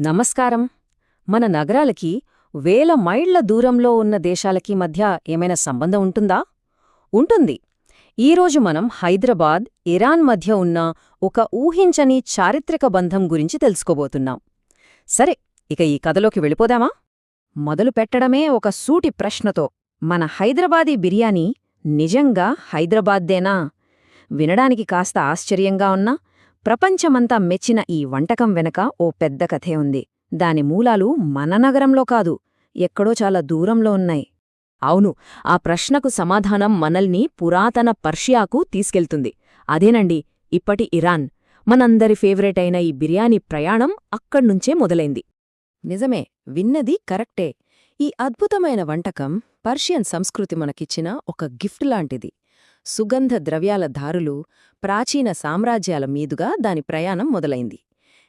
నమస్కారం. మన నగరాలకి వేల మైళ్ల దూరంలో ఉన్న దేశాలకి మధ్య ఏమైనా సంబంధం ఉంటుందా? ఉంటుంది. ఈరోజు మనం హైదరాబాద్, ఇరాన్ మధ్య ఉన్న ఒక ఊహించని చారిత్రక బంధం గురించి తెలుసుకోబోతున్నాం. సరే, ఇక ఈ కథలోకి వెళ్ళిపోదామా? మొదలు పెట్టడమే ఒక సూటి ప్రశ్నతో, మన హైదరాబాదీ బిర్యానీ నిజంగా హైదరాబాద్దేనా? వినడానికి కాస్త ఆశ్చర్యంగా ఉన్నా ప్రపంచమంతా మెచ్చిన ఈ వంటకం వెనక ఓ పెద్ద కథే ఉంది. దాని మూలాలు మన నగరంలో కాదు, ఎక్కడో చాలా దూరంలో ఉన్నాయి. అవును, ఆ ప్రశ్నకు సమాధానం మనల్ని పురాతన పర్షియాకు తీసుకెళ్తుంది. అదేనండి, ఇప్పటి ఇరాన్. మనందరి ఫేవరెట్ అయిన ఈ బిర్యానీ ప్రయాణం అక్కడ్నుంచే మొదలైంది. నిజమే, విన్నది కరెక్టే. ఈ అద్భుతమైన వంటకం పర్షియన్ సంస్కృతి మనకిచ్చిన ఒక గిఫ్ట్ లాంటిది. సుగంధ ద్రవ్యాల దారులు, ప్రాచీన సామ్రాజ్యాల మీదుగా దాని ప్రయాణం మొదలైంది,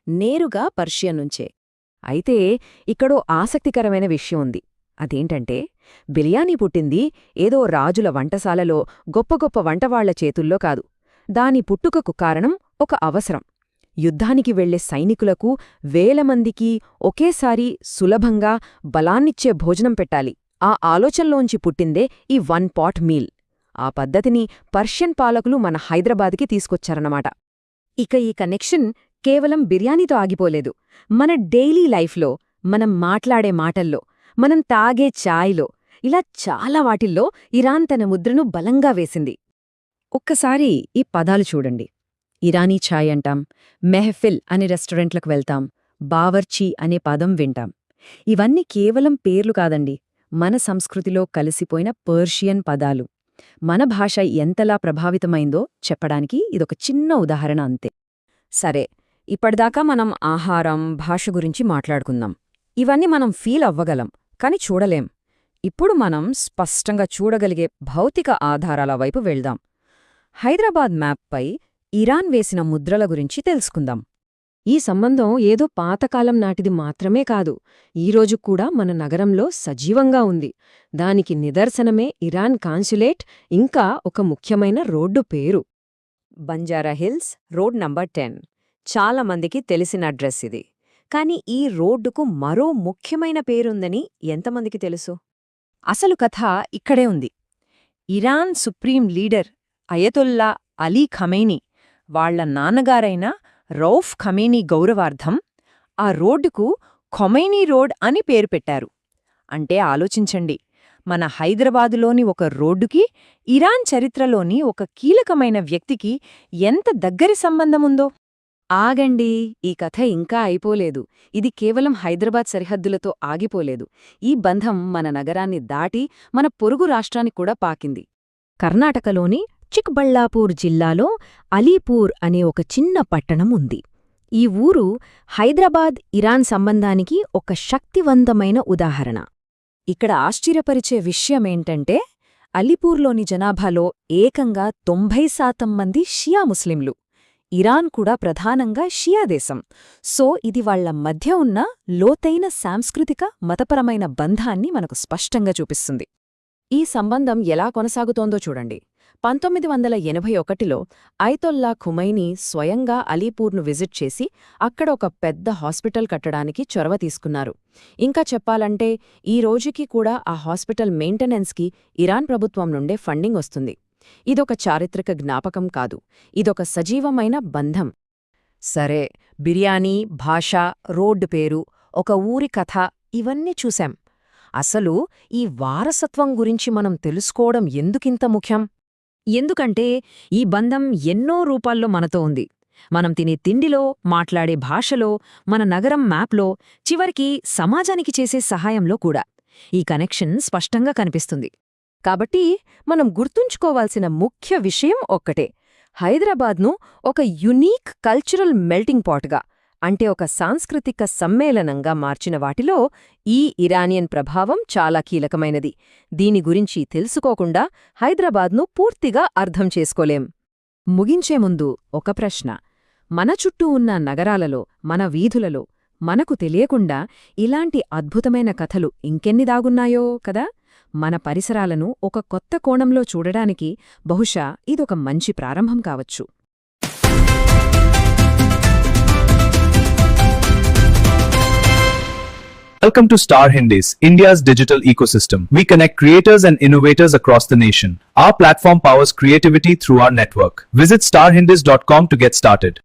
నేరుగా పర్షియన్ నుంచే. అయితే ఇక్కడో ఆసక్తికరమైన విషయం ఉంది. అదేంటంటే, బిర్యానీ పుట్టింది ఏదో రాజుల వంటశాలలో గొప్ప గొప్ప వంటవాళ్ల చేతుల్లో కాదు. దాని పుట్టుకకు కారణం ఒక అవసరం. యుద్ధానికి వెళ్లే సైనికులకు వేలమందికి ఒకేసారి సులభంగా బలాన్నిచ్చే భోజనం పెట్టాలి. ఆ ఆలోచనలోంచి పుట్టిందే ఈ వన్ పాట్ మీల్. ఆ పద్ధతిని పర్షియన్ పాలకులు మన హైదరాబాద్కి తీసుకొచ్చారన్నమాట. ఇక ఈ కనెక్షన్ కేవలం బిర్యానీతో ఆగిపోలేదు. మన డైలీ లైఫ్లో, మనం మాట్లాడే మాటల్లో, మనం తాగే ఛాయ్లో, ఇలా చాలా వాటిల్లో ఇరాన్ తన ముద్రను బలంగా వేసింది. ఒక్కసారి ఈ పదాలు చూడండి. ఇరానీ ఛాయ్ అంటాం, మెహఫిల్ అనే రెస్టారెంట్లకు వెళ్తాం, బావర్చీ అనే పదం వింటాం. ఇవన్నీ కేవలం పేర్లు కాదండి, మన సంస్కృతిలో కలిసిపోయిన పర్షియన్ పదాలు. మన భాష ఎంతలా ప్రభావితమైందో చెప్పడానికి ఇదొక చిన్న ఉదాహరణ అంతే. సరే, ఇప్పటిదాకా మనం ఆహారం, భాష గురించి మాట్లాడుకుందాం. ఇవన్నీ మనం ఫీల్ అవ్వగలం, కాని చూడలేం. ఇప్పుడు మనం స్పష్టంగా చూడగలిగే భౌతిక ఆధారాల వైపు వెళ్దాం. హైదరాబాద్ మ్యాప్పై ఇరాన్ వేసిన ముద్రల గురించి తెలుసుకుందాం. ఈ సంబంధం ఏదో పాతకాలం నాటిది మాత్రమే కాదు, ఈరోజు కూడా మన నగరంలో సజీవంగా ఉంది. దానికి నిదర్శనమే ఇరాన్ కాన్సులేట్, ఇంకా ఒక ముఖ్యమైన రోడ్డు పేరు. Banjara Hills road number 10. చాలా మందికి తెలిసిన అడ్రస్ ఇది. కాని ఈ రోడ్డుకు మరో ముఖ్యమైన పేరుందని ఎంతమందికి తెలుసు? అసలు కథ ఇక్కడే ఉంది. Iran supreme leader Ayatollah Ali Khamenei వాళ్ల నాన్నగారైన రౌఫ్ ఖమేనీ గౌరవార్థం ఆ రోడ్డుకు ఖొమైనీ రోడ్ అని పేరు పెట్టారు. అంటే ఆలోచించండి, మన హైదరాబాదులోని ఒక రోడ్డుకి ఇరాన్ చరిత్రలోని ఒక కీలకమైన వ్యక్తికి ఎంత దగ్గరి సంబంధముందో. ఆగండి, ఈ కథ ఇంకా అయిపోలేదు. ఇది కేవలం హైదరాబాద్ సరిహద్దులతో ఆగిపోలేదు. ఈ బంధం మన నగరాన్ని దాటి మన పొరుగు రాష్ట్రానికి కూడా పాకింది. కర్ణాటకలోని చిక్బళ్ళాపూర్ జిల్లాలో అలీపూర్ అనే ఒక చిన్న పట్టణం ఉంది. ఈ ఊరు హైదరాబాద్ ఇరాన్ సంబంధానికి ఒక శక్తివంతమైన ఉదాహరణ. ఇక్కడ ఆశ్చర్యపరిచే విషయమేంటంటే, అలీపూర్లోని జనాభాలో ఏకంగా 90% మంది షియా ముస్లింలు. ఇరాన్ కూడా ప్రధానంగా షియా దేశం. సో ఇది వాళ్ల మధ్య ఉన్న లోతైన సాంస్కృతిక, మతపరమైన బంధాన్ని మనకు స్పష్టంగా చూపిస్తుంది. ఈ సంబంధం ఎలా కొనసాగుతోందో చూడండి. 1981లో అయతొల్లా ఖుమైనీ స్వయంగా అలీపూర్ను విజిట్ చేసి అక్కడ ఒక పెద్ద హాస్పిటల్ కట్టడానికి చొరవ తీసుకున్నారు. ఇంకా చెప్పాలంటే, ఈ రోజుకి కూడా ఆ హాస్పిటల్ మెయింటెనెన్స్కి ఇరాన్ ప్రభుత్వం నుండే ఫండింగ్ వస్తుంది. ఇదొక చారిత్రక జ్ఞాపకం కాదు, ఇదొక సజీవమైన బంధం. సరే, బిర్యానీ, భాష, రోడ్డు పేరు, ఒక ఊరి కథ, ఇవన్నీ చూశాం. అసలు ఈ వారసత్వం గురించి మనం తెలుసుకోవడం ఎందుకింత ముఖ్యం? ఎందుకంటే ఈ బంధం ఎన్నో రూపాల్లో మనతో ఉంది. మనం తినే తిండిలో, మాట్లాడే భాషలో, మన నగరం మ్యాప్లో, చివరికి సమాజానికి చేసే సహాయంలో కూడా ఈ కనెక్షన్ స్పష్టంగా కనిపిస్తుంది. కాబట్టి మనం గుర్తుంచుకోవాల్సిన ముఖ్య విషయం ఒక్కటే: హైదరాబాద్ను ఒక యునీక్ కల్చరల్ మెల్టింగ్ పాట్గా, అంటే ఒక సాంస్కృతిక సమ్మేళనంగా మార్చిన వాటిలో ఈ ఇరానియన్ ప్రభావం చాలా కీలకమైనది. దీని గురించి తెలుసుకోకుండా హైదరాబాద్ను పూర్తిగా అర్థం చేసుకోలేం. ముగించే ముందు ఒక ప్రశ్న: మన చుట్టూ ఉన్న నగరాలలో, మన వీధులలో మనకు తెలియకుండా ఇలాంటి అద్భుతమైన కథలు ఇంకెన్ని దాగున్నాయో కదా? మన పరిసరాలను ఒక కొత్త కోణంలో చూడడానికి బహుశా ఇదొక మంచి ప్రారంభం కావచ్చు. Welcome to Star Hindis, India's digital ecosystem. We connect creators and innovators across the nation. Our platform powers creativity through our network. Visit starhindis.com to get started.